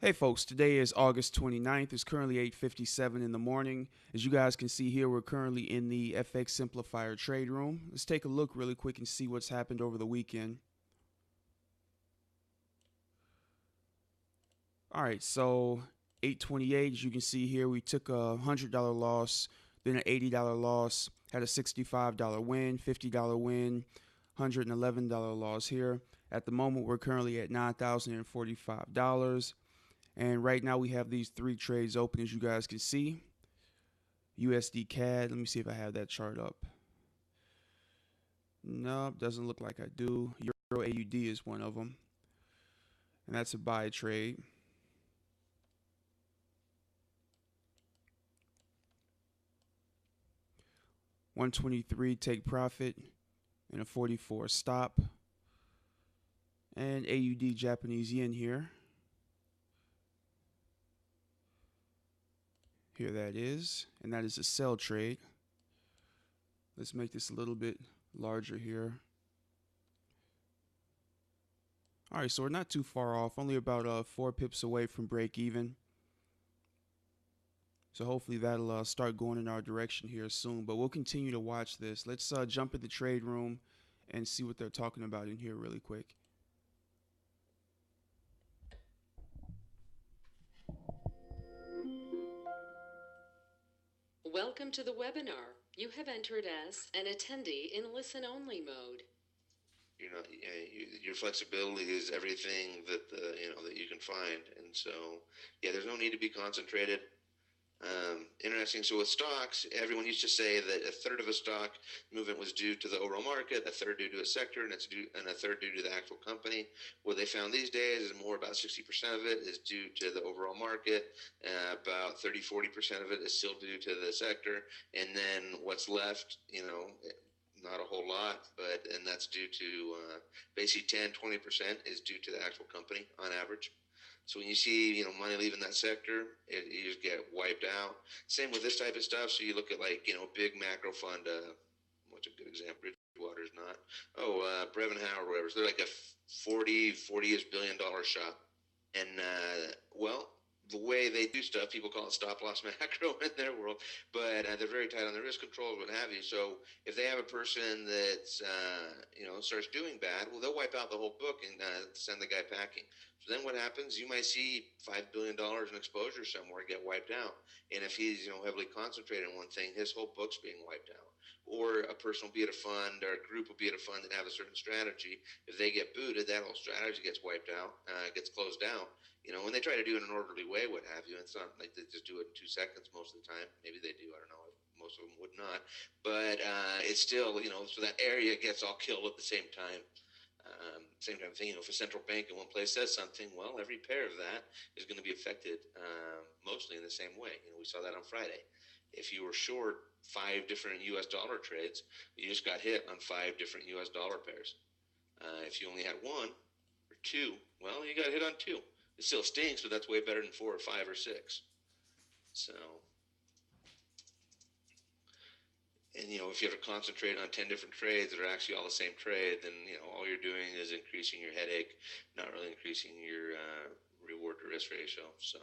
Hey folks, today is August 29th. It's currently 8:57 in the morning. As you guys can see here, we're currently in the FX Simplifier trade room. Let's take a look really quick and see what's happened over the weekend. All right, so 8:28, as you can see here, we took a $100 loss, then an $80 loss, had a $65 win, $50 win, $111 loss here. At the moment, we're currently at $9,045. And right now we have these three trades open, as you guys can see. USD CAD. Let me see if I have that chart up. Nope, doesn't look like I do. Euro AUD is one of them, and that's a buy trade. $123 take profit and a 44 stop. And AUD Japanese yen here. Here that is, and that is a sell trade. Let's make this a little bit larger here. All right, so we're not too far off, only about 4 pips away from break even. So hopefully that'll start going in our direction here soon, but we'll continue to watch this. Let's jump in the trade room and see what they're talking about in here really quick. Welcome to the webinar. You have entered as an attendee in listen-only mode. Your flexibility is everything that that you can find, and so there's no need to be concentrated. Interesting. So with stocks, everyone used to say that a third of a stock movement was due to the overall market, a third due to a sector, and a third due to the actual company. What they found these days is more about 60% of it is due to the overall market, about 30-40% of it is still due to the sector, and then what's left, not a whole lot, and that's due to basically 10-20% is due to the actual company on average. So when you see, money leaving that sector, you just get wiped out. Same with this type of stuff. So you look at big macro fund, what's a good example? Bridgewater's not. Brevenhour or whatever. So they're like a 40-ish billion dollar shop. And, the way they do stuff, people call it stop loss macro in their world, but they're very tight on their risk controls, what have you. So if they have a person that's, starts doing bad, well, they'll wipe out the whole book and send the guy packing. So then what happens? You might see $5 billion in exposure somewhere get wiped out. And if he's, heavily concentrated on one thing, his whole book's being wiped out. Or a person will be at a fund, or a group will be at a fund that have a certain strategy. If they get booted, that whole strategy gets wiped out, gets closed out. When they try to do it in an orderly way, what have you, it's not like they just do it in 2 seconds most of the time. Maybe they do, I don't know. Most of them would not. But it's still, so that area gets all killed at the same time. Same kind of thing, if a central bank in one place says something, well, every pair of that is going to be affected mostly in the same way. We saw that on Friday. If you were short 5 different U.S. dollar trades, you just got hit on 5 different U.S. dollar pairs. If you only had 1 or 2, well, you got hit on 2. It still stinks, but that's way better than 4 or 5 or 6. So, and if you ever concentrate on 10 different trades that are actually all the same trade, then all you're doing is increasing your headache, not really increasing your reward to risk ratio. So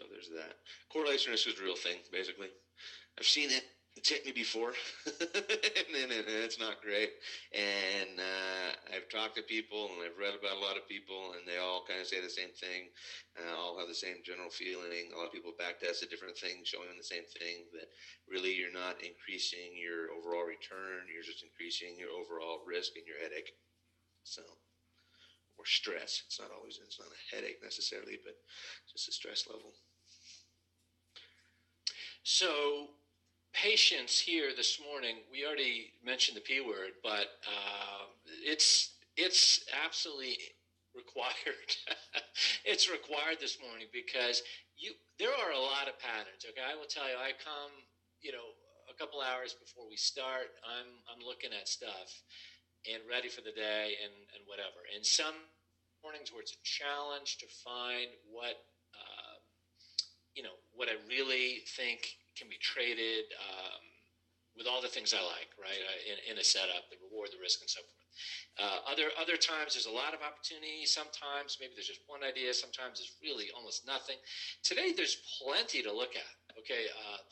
there's that. Correlation risk is a real thing, basically. I've seen it. It's hit me before, and it's not great. And I've talked to people, and I've read about a lot of people, and they all kind of say the same thing. All have the same general feeling. A lot of people back-tested different things, showing the same thing, that really you're not increasing your overall return. You're just increasing your overall risk and your headache. So, or stress. It's not a headache necessarily, but just a stress level. So, patience here this morning. We already mentioned the P word, but it's absolutely required. It's required this morning because there are a lot of patterns. Okay, I will tell you. I come, a couple hours before we start. I'm looking at stuff and ready for the day and whatever. And some mornings where it's a challenge to find what what I really think can be traded with all the things I like, right, in a setup, the reward, the risk, and so forth. Other times there's a lot of opportunity. Sometimes maybe there's just one idea. Sometimes there's really almost nothing. Today there's plenty to look at. Okay,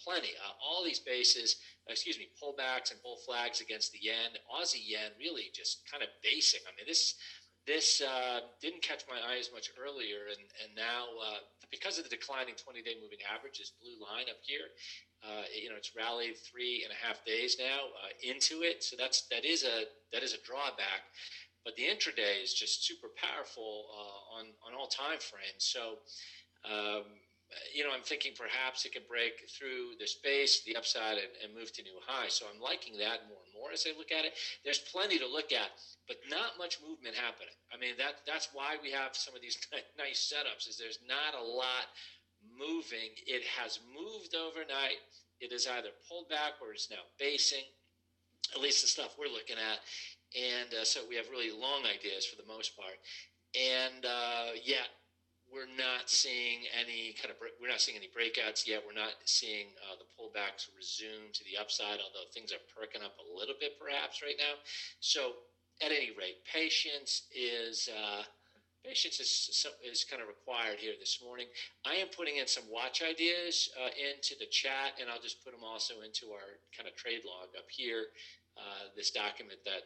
plenty. All these pullbacks and bull flags against the yen. Aussie yen really just kind of basing. I mean, this didn't catch my eye as much earlier, and now because of the declining 20-day moving average, this blue line up here, it's rallied 3.5 days now into it. So that is a drawback. But the intraday is just super powerful on all time frames. So I'm thinking perhaps it can break through the space, the upside, and move to new highs. So I'm liking that more and more as I look at it. There's plenty to look at, but not much movement happening. I mean, that's why we have some of these nice setups, is there's not a lot moving. It has moved overnight. It is either pulled back or it's now basing, at least the stuff we're looking at. And so we have really long ideas for the most part. And yet we're not seeing any breakouts yet. We're not seeing the pullbacks resume to the upside, although things are perking up a little bit perhaps right now. So at any rate, patience is kind of required here this morning. I am putting in some watch ideas into the chat, and I'll just put them also into our kind of trade log up here, this document that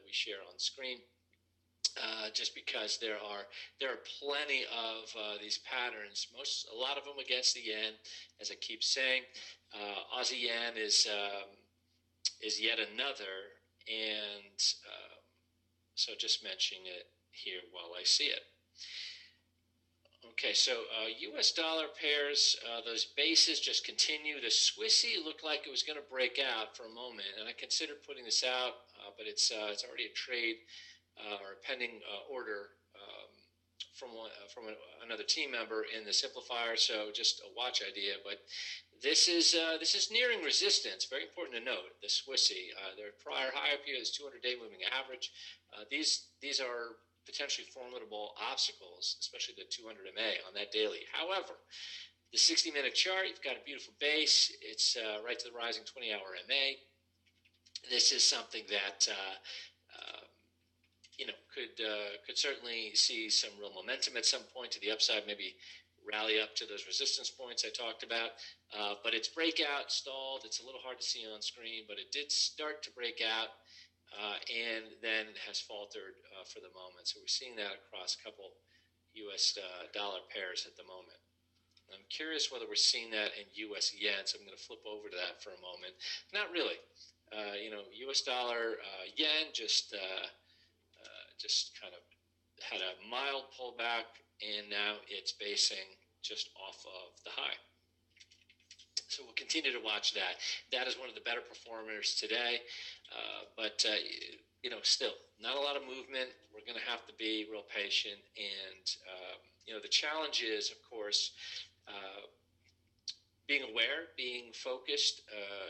we share on screen. Just because there are plenty of these patterns, a lot of them against the yen, as I keep saying. Aussie yen is yet another, and so just mentioning it here while I see it. Okay, so U.S. dollar pairs, those bases just continue. The Swissy looked like it was going to break out for a moment, and I considered putting this out, but it's already a trade or a pending order from another team member in the Simplifier. So just a watch idea, but this is nearing resistance. Very important to note. The Swissy, their prior high up here is 200-day moving average. These are potentially formidable obstacles, especially the 200 MA on that daily. However, the 60-minute chart, you've got a beautiful base. It's right to the rising 20-hour MA. This is something that could certainly see some real momentum at some point to the upside, maybe rally up to those resistance points I talked about. But its breakout stalled. It's a little hard to see on screen, but it did start to break out and then has faltered for the moment. So we're seeing that across a couple U.S. dollar pairs at the moment. I'm curious whether we're seeing that in U.S. yen, so I'm going to flip over to that for a moment. Not really. U.S. dollar yen just kind of had a mild pullback, and now it's basing just off of the high. So we'll continue to watch that. That is one of the better performers today, but still not a lot of movement. We're going to have to be real patient, and the challenge is, of course, being aware, being focused,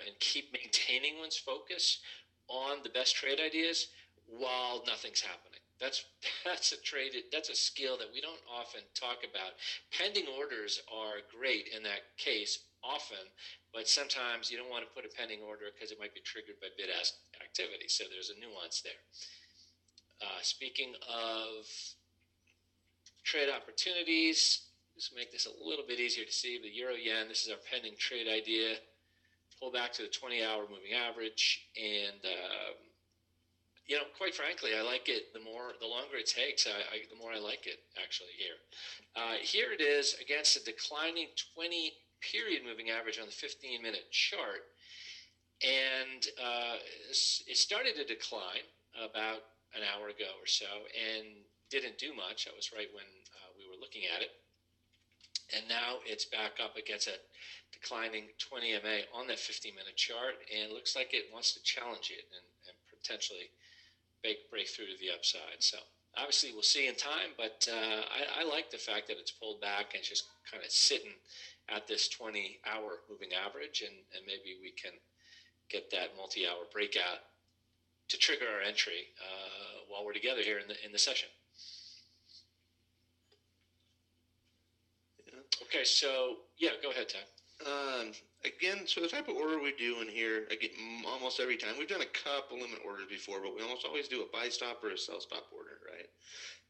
and keep maintaining one's focus on the best trade ideas while nothing's happening. That's a skill that we don't often talk about. Pending orders are great in that case often, but sometimes you don't want to put a pending order because it might be triggered by bid-ask activity. So there's a nuance there. Speaking of trade opportunities, just make this a little bit easier to see. The euro yen, this is our pending trade idea. Pull back to the 20-hour moving average, and quite frankly, I like it. The longer it takes, the more I like it actually here. Here it is against a declining 20-period moving average on the 15-minute chart, and it started to decline about an hour ago or so, and didn't do much. That was right when we were looking at it. And now it's back up against a declining 20 MA on that 15-minute chart, and it looks like it wants to challenge it and potentially break through to the upside. So obviously we'll see in time, but I like the fact that it's pulled back and just kind of sitting at this 20-hour moving average, and maybe we can get that multi-hour breakout to trigger our entry while we're together here in the session. Okay, so yeah, go ahead, Ty. Again, so the type of order we do in here, again, almost every time, we've done a couple limit orders before, but we almost always do a buy stop or a sell stop order, right?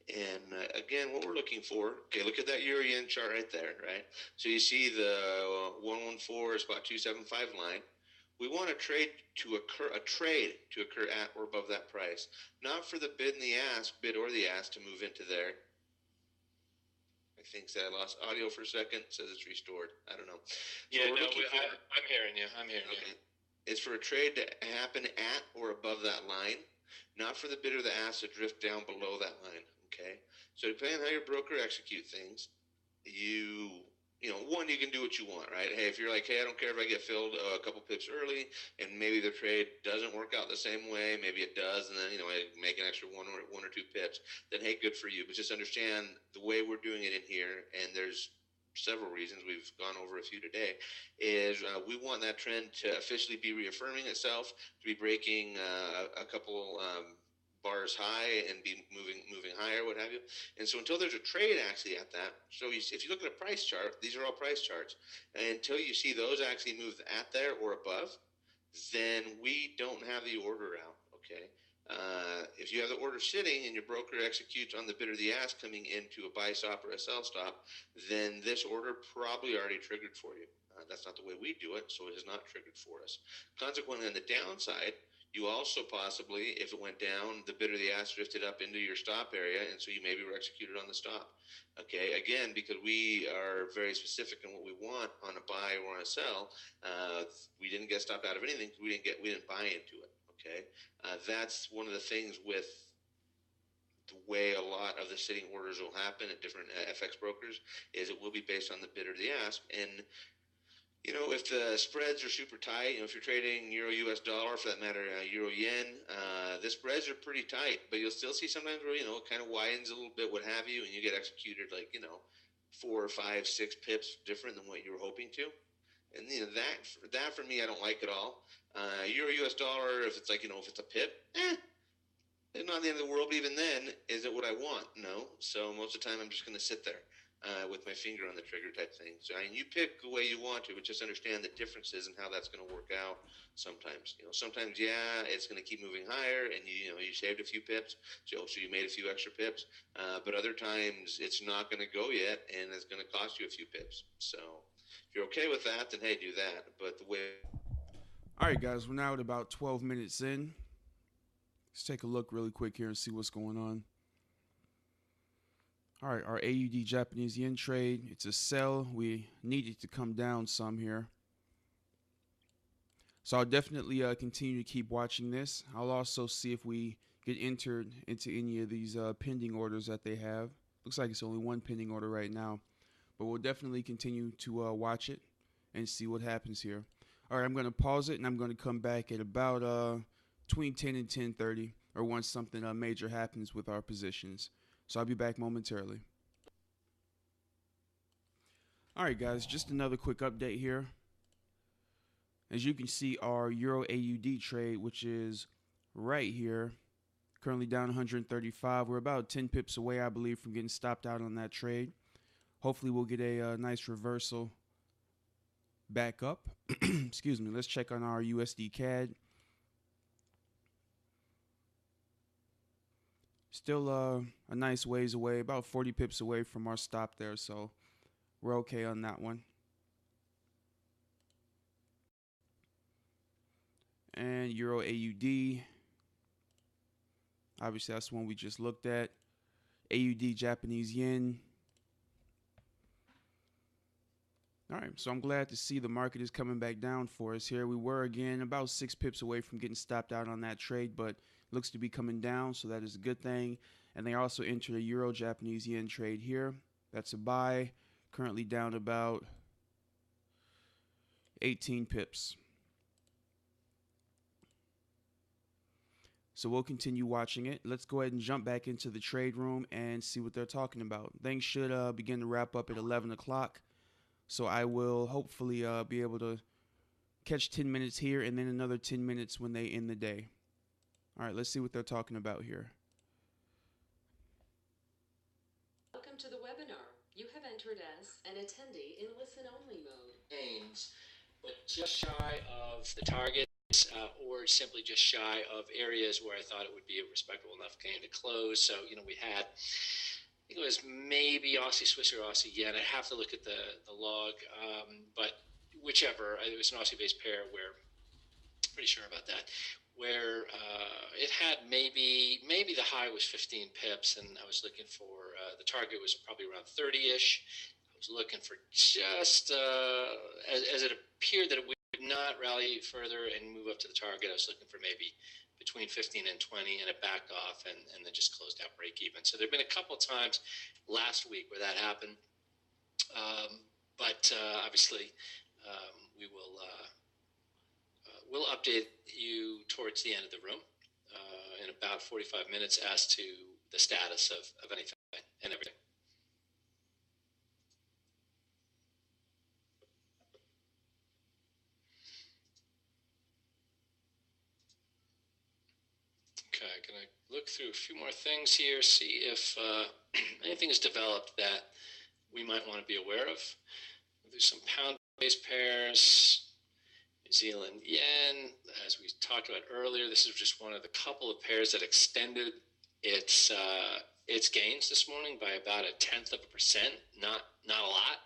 And again, what we're looking for, okay, look at that euro yen chart right there, right? So you see the 114 is about 275 line. We want a trade to occur at or above that price, not for the bid or the ask to move into there. I think I lost audio for a second. It says it's restored. I don't know. So Yeah, no, I'm hearing you. I'm hearing you. It's for a trade to happen at or above that line, not for the bid or the ask to drift down below that line. Okay. So depending on how your broker execute things, one, you can do what you want, right? Hey, if you're like, hey, I don't care if I get filled a couple pips early, and maybe the trade doesn't work out the same way, maybe it does, and then I make an extra one or two pips, then hey, good for you. But just understand the way we're doing it in here, and there's several reasons, we've gone over a few today, is we want that trend to officially be reaffirming itself, to be breaking a couple bars high and be moving higher, what have you. And so until there's a trade actually at that, so if you look at a price chart, these are all price charts, and until you see those actually move at there or above, then we don't have the order out, okay? If you have the order sitting and your broker executes on the bid or the ask coming into a buy stop or a sell stop, then this order probably already triggered for you. That's not the way we do it, so it is not triggered for us. Consequently, on the downside, you also possibly, if it went down, the bid or the ask drifted up into your stop area, and so you maybe were executed on the stop. Okay, again, because we are very specific in what we want on a buy or on a sell, we didn't get stopped out of anything because we didn't buy into it. Okay, that's one of the things with the way a lot of the sitting orders will happen at different FX brokers, is it will be based on the bid or the ask. And if the spreads are super tight, if you're trading euro US dollar, for that matter, euro yen, the spreads are pretty tight, but you'll still see sometimes where, it kind of widens a little bit, what have you, and you get executed like, 4, 5, 6 pips different than what you were hoping to. And that for me, I don't like at all. Euro US dollar, if it's like, if it's a pip, it's not the end of the world, but even then, is it what I want? No. So most of the time, I'm just going to sit there with my finger on the trigger type thing. So you pick the way you want to, but just understand the differences and how that's going to work out sometimes. Sometimes, it's going to keep moving higher, and you saved a few pips, so you made a few extra pips. But other times, it's not going to go yet, and it's going to cost you a few pips. So if you're okay with that, then hey, do that. But the way... All right, guys, we're now at about 12 minutes in. Let's take a look really quick here and see what's going on. All right, our AUD Japanese yen trade, it's a sell. We need it to come down some here. So I'll definitely continue to keep watching this. I'll also see if we get entered into any of these pending orders that they have. Looks like it's only one pending order right now. But we'll definitely continue to watch it and see what happens here. All right, I'm going to pause it, and I'm going to come back at about between 10 and 10:30, or once something major happens with our positions. So I'll be back momentarily. All right, guys, just another quick update here. As you can see, our Euro AUD trade, which is right here, currently down 135. We're about 10 pips away, I believe, from getting stopped out on that trade. Hopefully we'll get a nice reversal back up. Excuse me. Let's check on our USD CAD. Still a nice ways away, about 40 pips away from our stop there, so we're okay on that one. And Euro AUD, obviously that's the one we just looked at. AUD Japanese yen. All right, so I'm glad to see the market is coming back down for us here. We were, again, about 6 pips away from getting stopped out on that trade, but looks to be coming down, so that is a good thing. And they also entered a Euro Japanese yen trade here. That's a buy, currently down about 18 pips. So we'll continue watching it. Let's go ahead and jump back into the trade room and see what they're talking about. Things should begin to wrap up at 11 o'clock. So I will hopefully be able to catch 10 minutes here and then another 10 minutes when they end the day. All right, let's see what they're talking about here. Welcome to the webinar. You have entered as an attendee in listen-only mode. gains, but just shy of the targets, or simply just shy of areas where I thought it would be a respectable enough gain to close. So, we had, I think it was maybe Aussie Swiss or Aussie Yen. I have to look at the log, but whichever, it was an Aussie-based pair where, pretty sure about that, where it had maybe the high was 15 pips, and I was looking for the target was probably around 30-ish. I was looking for just as it appeared that it would not rally further and move up to the target. I was looking for maybe between 15 and 20, and it backed off and then just closed out break even. So there have been a couple of times last week where that happened, but obviously we will. We'll update you towards the end of the room in about 45 minutes as to the status of anything and everything. Okay, gonna look through a few more things here, see if anything is developed that we might want to be aware of. There's some pound-based pairs. New Zealand yen, as we talked about earlier, this is just one of the couple of pairs that extended its gains this morning by about 0.1%. Not a lot.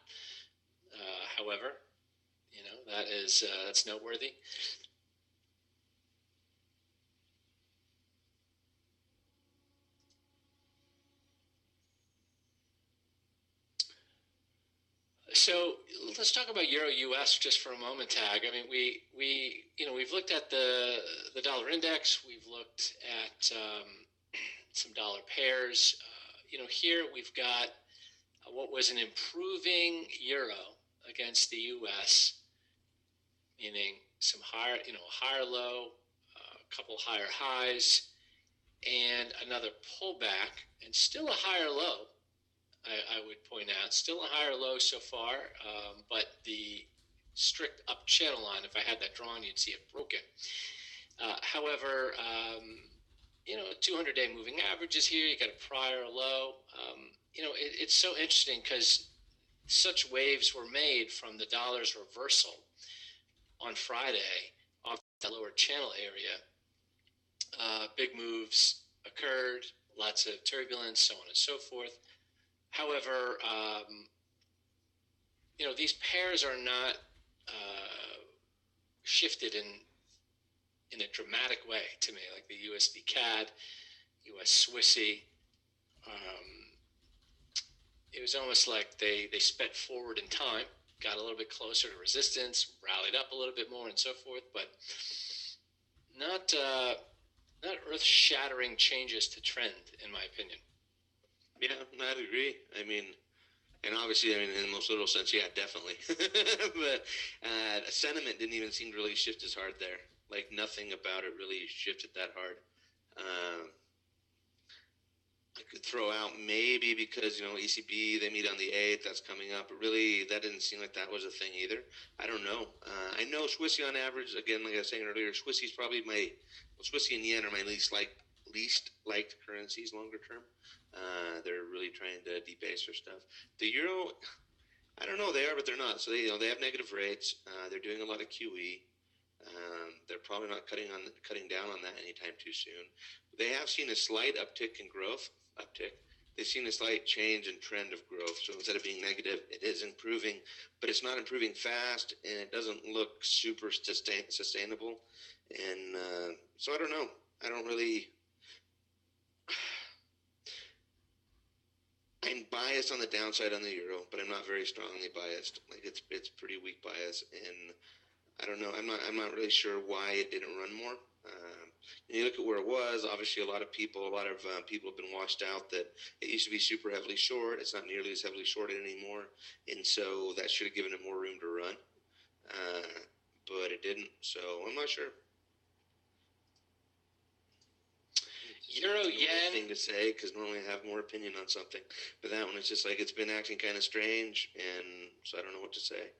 However, that's noteworthy. So let's talk about Euro US just for a moment, Tag. I mean, we've looked at the dollar index. We've looked at some dollar pairs. Here we've got what was an improving euro against the US, meaning some higher, a higher low, a couple higher highs, and another pullback, and still a higher low. I would point out, still a higher low so far, but the strict up channel line, if I had that drawn, you'd see it broken. However, 200-day moving averages here, you got a prior low. It's so interesting because such waves were made from the dollar's reversal on Friday off the lower channel area. Big moves occurred, lots of turbulence, so on and so forth. However, these pairs are not shifted in a dramatic way to me, like the USD CAD, US Swissy. It was almost like they sped forward in time, got a little bit closer to resistance, rallied up a little bit more, and so forth, but not earth-shattering changes to trend, in my opinion. Yeah, I'd agree. I mean, and obviously, in the most literal sense, yeah, definitely. But sentiment didn't even seem to really shift as hard there. Like, nothing about it really shifted that hard. I could throw out maybe because, ECB, they meet on the 8th, that's coming up. But really, that didn't seem like that was a thing either. I don't know. I know Swissy on average, again, like I was saying earlier, Swissy's probably Swissy and Yen are my least liked currencies longer term. They're really trying to debase their stuff. The euro, I don't know, they are, but they're not. So they have negative rates. They're doing a lot of QE. They're probably not cutting down on that anytime too soon. They have seen a slight uptick in growth. They've seen a slight change in trend of growth. So instead of being negative, it is improving, but it's not improving fast, and it doesn't look super sustainable. And so I don't know. I don't really. I'm biased on the downside on the euro, but I'm not very strongly biased. Like it's pretty weak bias, and I don't know. I'm not really sure why it didn't run more. You look at where it was. Obviously, a lot of people have been washed out that it used to be super heavily short. It's not nearly as heavily shorted anymore, and so that should have given it more room to run. But it didn't. So I'm not sure. Euro yen thing to say because normally I have more opinion on something, but that one is just like it's been acting kind of strange, and so I don't know what to say.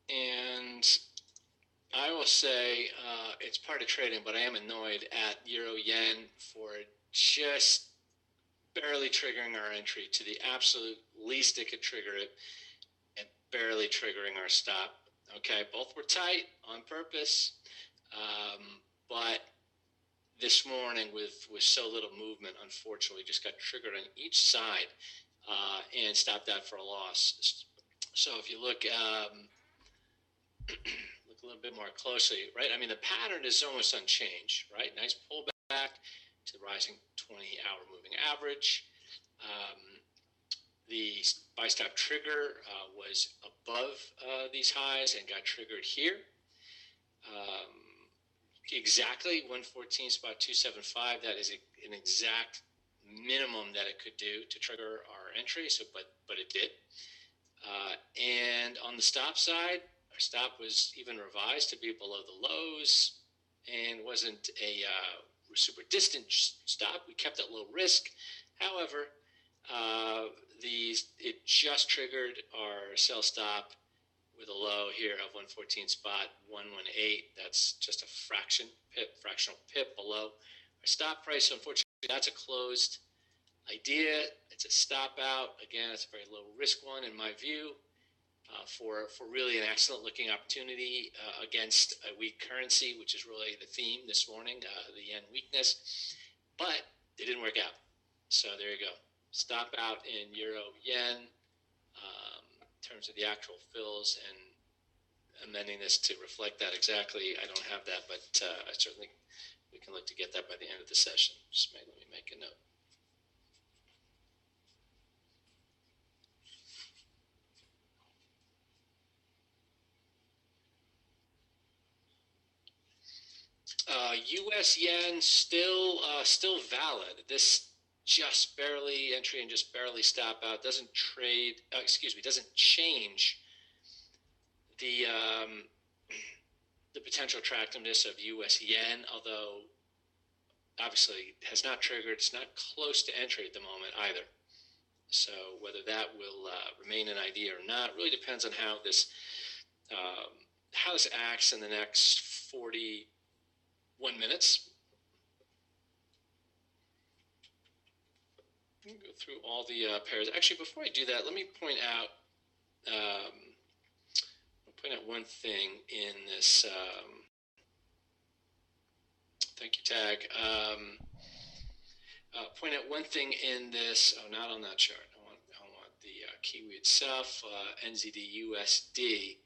And I will say it's part of trading, but I am annoyed at Euro yen for just barely triggering our entry to the absolute least it could trigger it. barely triggering our stop. Okay, both were tight on purpose, but this morning with so little movement, unfortunately, just got triggered on each side and stopped out for a loss. So if you look look a little bit more closely, right? I mean, the pattern is almost unchanged, right? Nice pullback to the rising 20-hour moving average. The buy stop trigger was above these highs and got triggered here. Exactly 114.275. That is an exact minimum that it could do to trigger our entry. So, but it did. And on the stop side, our stop was even revised to be below the lows, and wasn't a super distant stop. We kept it low risk. However, it just triggered our sell stop with a low here of 114.118. That's just a fractional pip below our stop price. So unfortunately, that's a closed idea. It's a stop out. Again, it's a very low risk one in my view, for really an excellent looking opportunity against a weak currency, which is really the theme this morning, the yen weakness. But it didn't work out. So there you go. Stop out in euro yen in terms of the actual fills, and amending this to reflect that exactly. I don't have that, but I certainly we can look to get that by the end of the session. Just let me make a note. U.S. yen still valid. This just barely entry and just barely stop out doesn't trade. Doesn't change the potential attractiveness of U.S. yen. Although obviously has not triggered. It's not close to entry at the moment either. So whether that will remain an idea or not really depends on how this acts in the next 41 minutes. Go through all the pairs. Actually, before I do that, let me point out one thing in this. Thank you, Tag. Point out one thing in this. Oh, not on that chart. I want the Kiwi itself, NZD USD.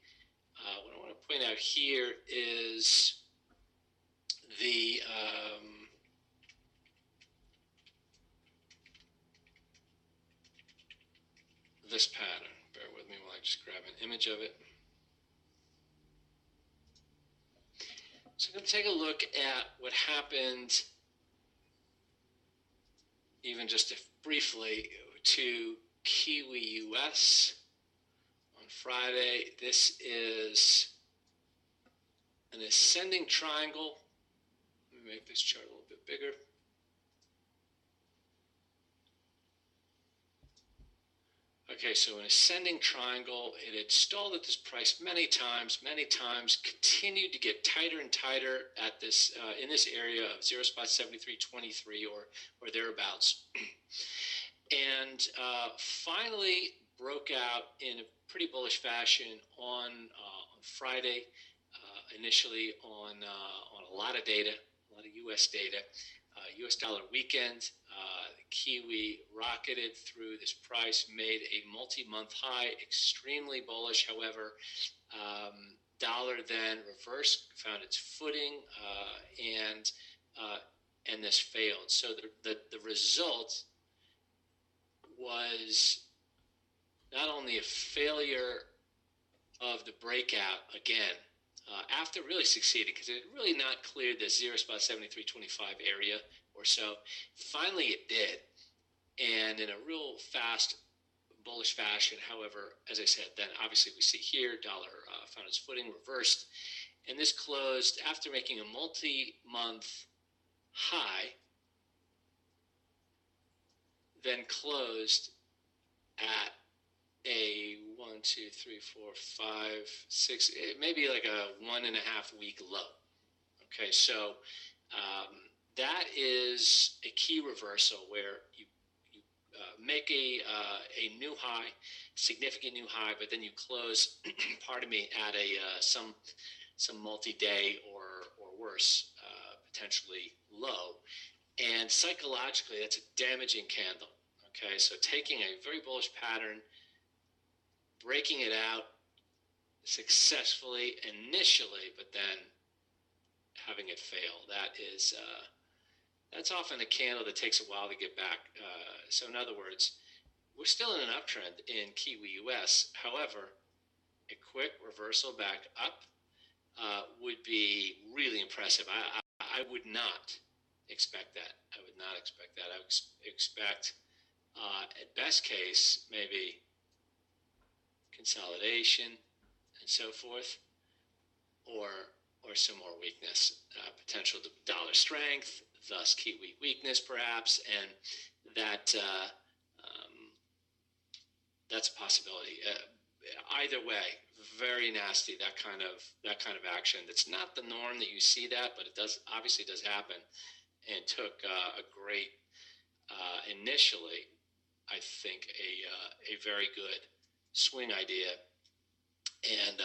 What I want to point out here is the this pattern. Bear with me while I just grab an image of it. So I'm going to take a look at what happened, even just briefly, to Kiwi US on Friday. This is an ascending triangle. Let me make this chart a little bit bigger. Okay, so an ascending triangle. It had stalled at this price many times, continued to get tighter and tighter at this in this area of 0.7323 or thereabouts, and finally broke out in a pretty bullish fashion on Friday. Initially on a lot of data, a lot of U.S. data, U.S. dollar weekend. Kiwi rocketed through this price, made a multi-month high, extremely bullish. However, dollar then reversed, found its footing, and this failed. So the result was not only a failure of the breakout again, after really succeeding, because it had really not cleared the 0.7325 area or so. Finally it did, and in a real fast bullish fashion. However, as I said, then obviously we see here dollar found its footing, reversed, and this closed after making a multi-month high, then closed at a 1, 2, 3, 4, 5, 6, maybe like a 1.5 week low. Okay, so that is a key reversal where you make a new high, significant new high, but then you close, pardon me, at a some multi-day or worse, potentially low. And psychologically, that's a damaging candle. Okay, so taking a very bullish pattern, breaking it out successfully initially, but then having it fail, that's often a candle that takes a while to get back. So in other words, we're still in an uptrend in Kiwi US. However, a quick reversal back up would be really impressive. I would not expect that. I would not expect that. I would expect, at best case, maybe consolidation and so forth, or some more weakness, potential dollar strength, thus Kiwi weakness perhaps, and that that's a possibility. Either way, very nasty, that kind of action. That's not the norm that you see that, but it obviously does happen, and took a great initially, I think, a very good swing idea, and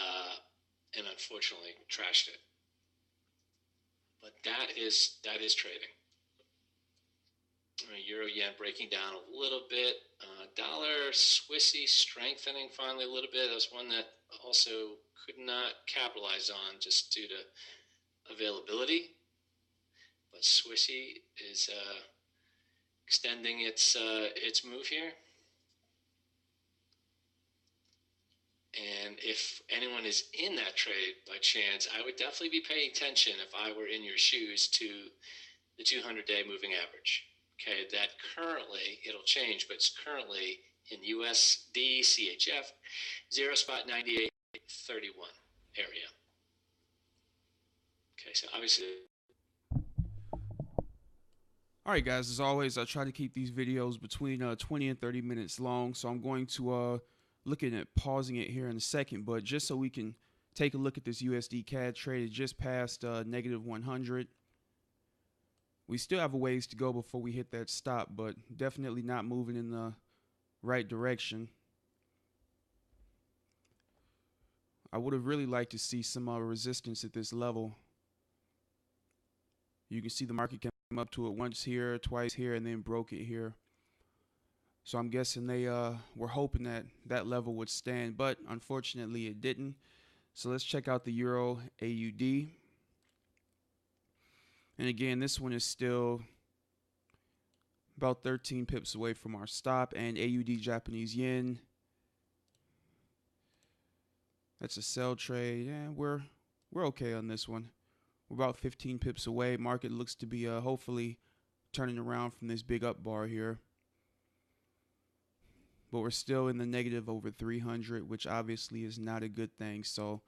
unfortunately trashed it. But that is trading. Euro yen breaking down a little bit. Dollar Swissy strengthening finally a little bit. That was one that also could not capitalize on just due to availability. But Swissy is extending its move here. And if anyone is in that trade by chance, I would definitely be paying attention if I were in your shoes to the 200-day moving average. Okay, that currently, it'll change, but it's currently in USD CHF 0.9831 area. Okay, so obviously. All right, guys, as always, I try to keep these videos between 20 and 30 minutes long, so I'm going to looking at pausing it here in a second, but just so we can take a look at this USD CAD trade, it just passed negative 100. We still have a ways to go before we hit that stop, but definitely not moving in the right direction. I would have really liked to see some resistance at this level. You can see the market came up to it once here, twice here, and then broke it here. So I'm guessing they were hoping that that level would stand, but unfortunately it didn't. So let's check out the Euro AUD. And again, this one is still about 13 pips away from our stop. And AUD Japanese Yen, that's a sell trade. Yeah, we're okay on this one. We're about 15 pips away. Market looks to be hopefully turning around from this big up bar here. But we're still in the negative over 300, which obviously is not a good thing. So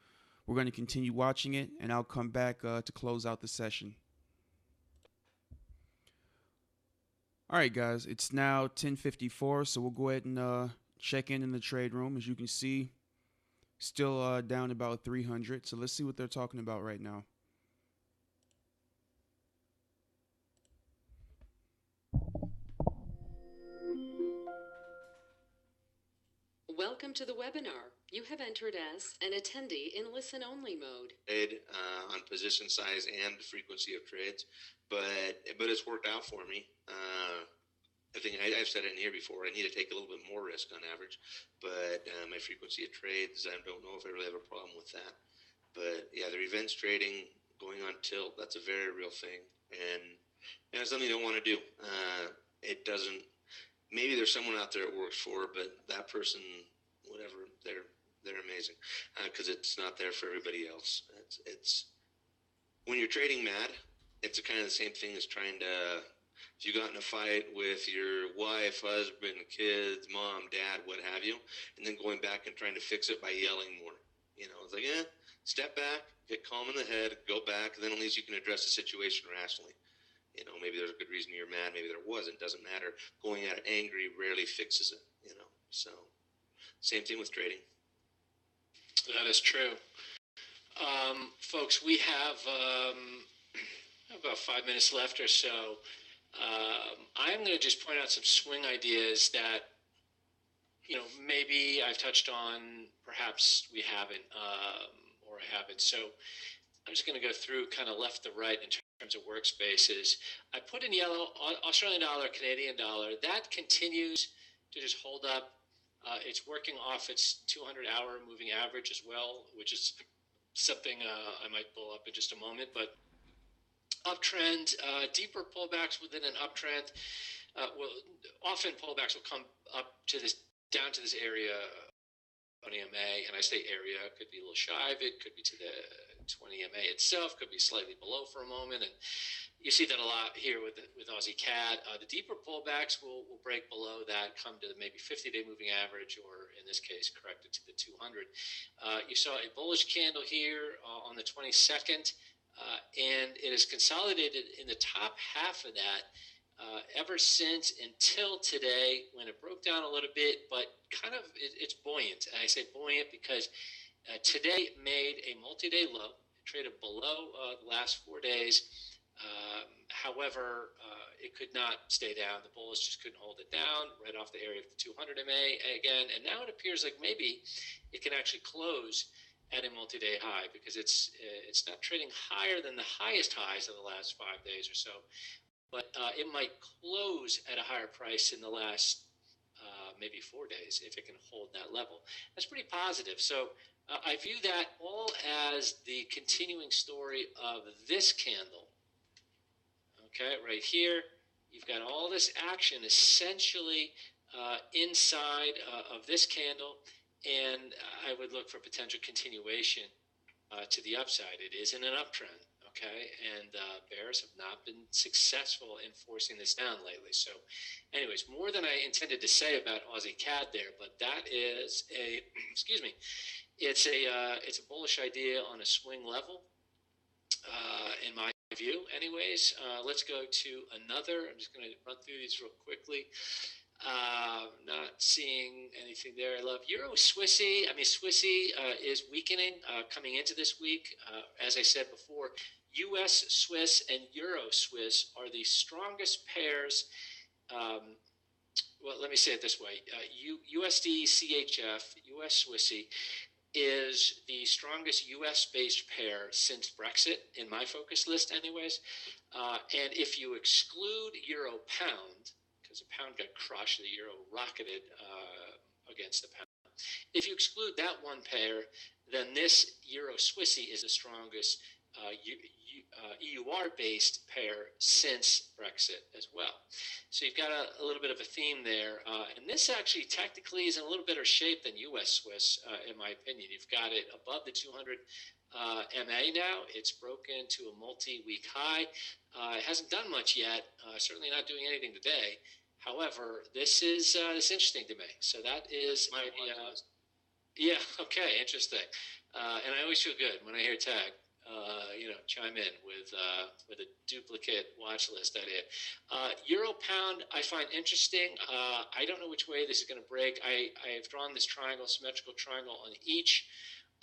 we're going to continue watching it, and I'll come back to close out the session. All right, guys, it's now 10:54, so we'll go ahead and check in the trade room. As you can see, still down about 300. So let's see what they're talking about right now. Welcome to the webinar. You have entered as an attendee in listen-only mode. On position size and frequency of trades, but it's worked out for me. I think I've said it in here before. I need to take a little bit more risk on average, but my frequency of trades, I don't know if I really have a problem with that. But yeah, the events trading going on tilt, that's a very real thing, and it's something you don't want to do. It doesn't. Maybe there's someone out there it works for, but that person, whatever, they're amazing, because it's not there for everybody else. It's when you're trading mad, it's kind of the same thing as trying to. If you got in a fight with your wife, husband, kids, mom, dad, what have you, and then going back and trying to fix it by yelling more. It's like, step back, get calm in the head, go back, and then at least you can address the situation rationally. Maybe there's a good reason you're mad, maybe there wasn't, doesn't matter. Going at it angry rarely fixes it, So, same thing with trading. That is true. Folks, we have about 5 minutes left or so. I'm going to just point out some swing ideas that, maybe I've touched on, perhaps we haven't, or I haven't. So I'm just going to go through kind of left to right in terms of workspaces. I put in yellow Australian dollar, Canadian dollar. That continues to just hold up. It's working off its 200-hour moving average as well, which is something I might pull up in just a moment. But uptrend, deeper pullbacks within an uptrend. Often pullbacks will come down to this area on EMA, and I say area, it could be a little shy of it, could be to the 20 EMA itself, could be slightly below for a moment, and you see that a lot here with Aussie CAD. The deeper pullbacks will break below that, come to the maybe 50-day moving average, or in this case, corrected to the 200. You saw a bullish candle here on the 22nd, and it is consolidated in the top half of that ever since until today, when it broke down a little bit, but kind of it's buoyant. And I say buoyant because today it made a multi-day low. It traded below the last 4 days. However, it could not stay down. The bulls just couldn't hold it down right off the area of the 200 MA again. And now it appears like maybe it can actually close at a multi-day high, because it's not trading higher than the highest highs of the last 5 days or so. But it might close at a higher price in the last maybe 4 days if it can hold that level. That's pretty positive. So I view that all as the continuing story of this candle. Okay, right here, you've got all this action essentially inside of this candle, and I would look for potential continuation to the upside. It is in an uptrend. Okay, and bears have not been successful in forcing this down lately. So anyways, more than I intended to say about Aussie CAD there, but that is a, excuse me, it's a bullish idea on a swing level, in my view. Anyways, let's go to another. I'm just going to run through these real quickly. Not seeing anything there. I love Euro Swissy. I mean, Swissy is weakening coming into this week. As I said before, US Swiss and Euro Swiss are the strongest pairs. Well, let me say it this way. USD CHF, US Swissy, is the strongest US-based pair since Brexit, in my focus list anyways. And if you exclude Euro Pound, because the pound got crushed, the euro rocketed against the pound. If you exclude that one pair, then this Euro Swissy is the strongest EUR-based pair since Brexit as well. So you've got a little bit of a theme there. And this actually technically is in a little better shape than US Swiss, in my opinion. You've got it above the 200 MA now. It's broken to a multi-week high. It hasn't done much yet, certainly not doing anything today. However, this is interesting to me. So that is my yeah. Okay, interesting. And I always feel good when I hear tag. Chime in with a duplicate watch list idea. Euro Pound I find interesting. I don't know which way this is going to break. I have drawn this triangle, symmetrical triangle, on each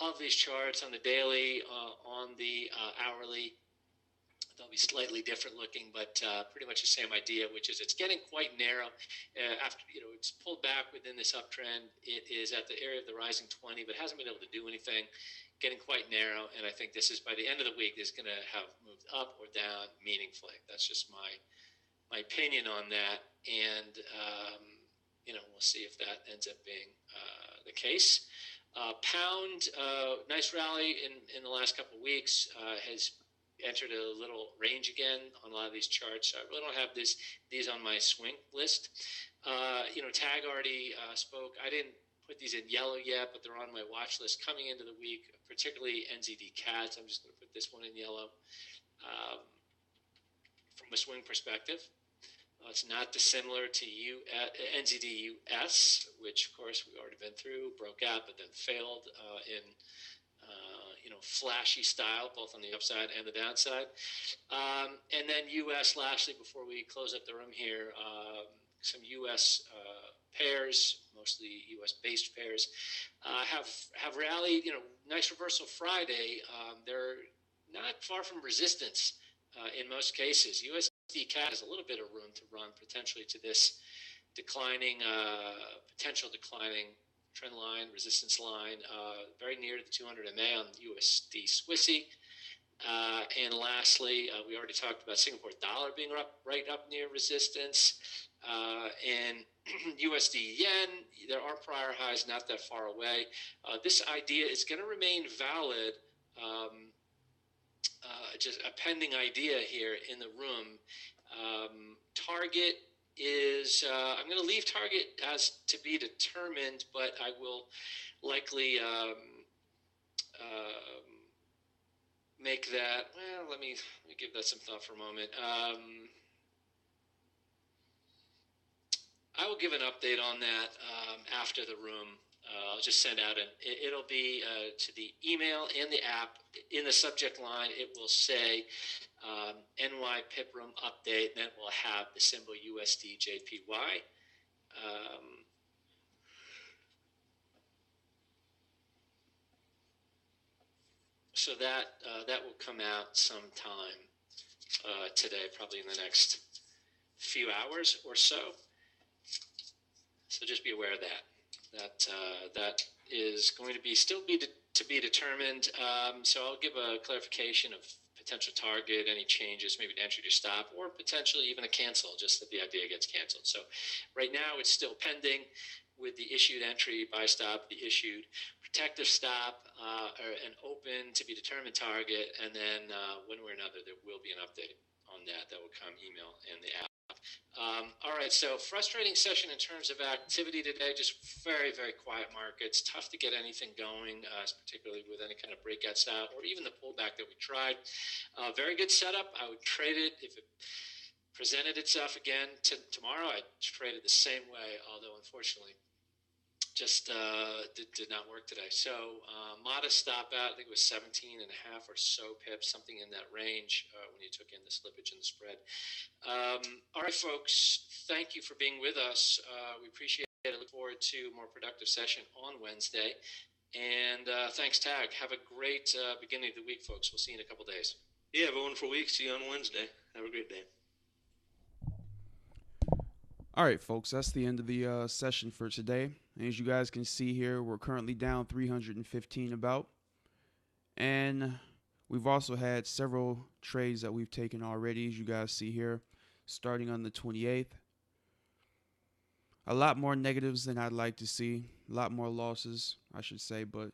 of these charts, on the daily, on the hourly. They'll be slightly different looking, but pretty much the same idea, which is it's getting quite narrow. After it's pulled back within this uptrend. It is at the area of the rising 20, but hasn't been able to do anything. Getting quite narrow, and I think this is, by the end of the week, is going to have moved up or down meaningfully. That's just my opinion on that, and we'll see if that ends up being the case. Pound, nice rally in the last couple of weeks, has entered a little range again on a lot of these charts. I really don't have these on my swing list. Tag already spoke. I didn't put these in yellow yet, but they're on my watch list coming into the week, particularly NZD CAD. So I'm just going to put this one in yellow. From a swing perspective, it's not dissimilar to NZD US, which of course we've already been through, broke out, but then failed in flashy style, both on the upside and the downside. And then US, lastly, before we close up the room here, some US pairs, mostly US-based pairs, have rallied. Nice reversal Friday. They're not far from resistance in most cases. US CAD has a little bit of room to run potentially to this declining, potential declining trend line, resistance line, very near to the 200 MA on USD Swissy. And lastly, we already talked about Singapore dollar being right up near resistance. And USD yen, there are prior highs not that far away. This idea is going to remain valid. Just a pending idea here in the room. Target is, I'm going to leave target as to be determined, but I will likely make that, well, let me give that some thought for a moment. I will give an update on that after the room. I'll just send out it'll be to the email and the app. In the subject line, it will say NY PIP room update, and then we'll have the symbol USD JPY. So that will come out sometime today, probably in the next few hours or so. So just be aware of that. That is going to be to be determined. So I'll give a clarification of potential target, any changes, maybe an entry to stop, or potentially even a cancel, just that the idea gets canceled. So right now it's still pending with the issued entry, buy stop, the issued protective stop, or an open to be determined target, and then one way or another there will be an update on that. That will come email and the app. All right, so frustrating session in terms of activity today, just very, very quiet markets. Tough to get anything going, particularly with any kind of breakout style or even the pullback that we tried. Very good setup. I would trade it if it presented itself again tomorrow. I'd trade it the same way, although unfortunately just did not work today. So modest stop out, I think it was 17 and a half or so pips, something in that range when you took in the slippage and the spread. All right, folks, thank you for being with us. We appreciate it. I look forward to a more productive session on Wednesday. And thanks, Tag. Have a great beginning of the week, folks. We'll see you in a couple days. Yeah, have a wonderful week. See you on Wednesday. Have a great day. All right, folks, that's the end of the session for today. And as you guys can see here, we're currently down 315 about. And we've also had several trades that we've taken already, as you guys see here, starting on the 28th. A lot more negatives than I'd like to see. A lot more losses, I should say. But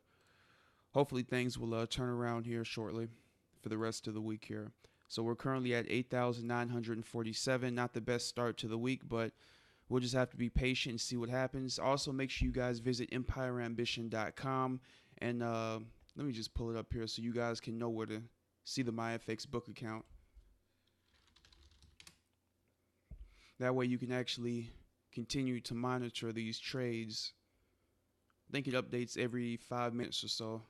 hopefully things will turn around here shortly for the rest of the week here. So we're currently at 8,947. Not the best start to the week, but we'll just have to be patient and see what happens. Also, make sure you guys visit EmpireAmbition.com. And let me just pull it up here so you guys can know where to see the MyFX book account. That way you can actually continue to monitor these trades. I think it updates every 5 minutes or so.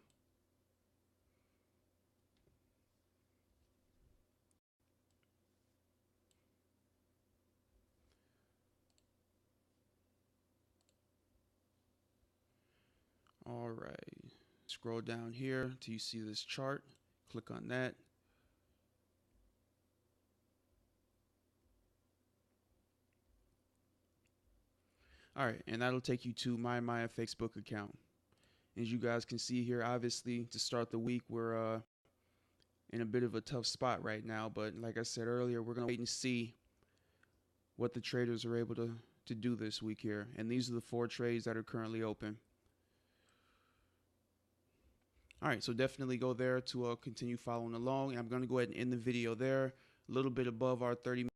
All right, scroll down here till you see this chart. Click on that. All right, and that'll take you to my Facebook account. As you guys can see here, obviously, to start the week, we're in a bit of a tough spot right now. But like I said earlier, we're going to wait and see what the traders are able to do this week here. And these are the 4 trades that are currently open. All right, so definitely go there to continue following along. And I'm going to go ahead and end the video there, a little bit above our 30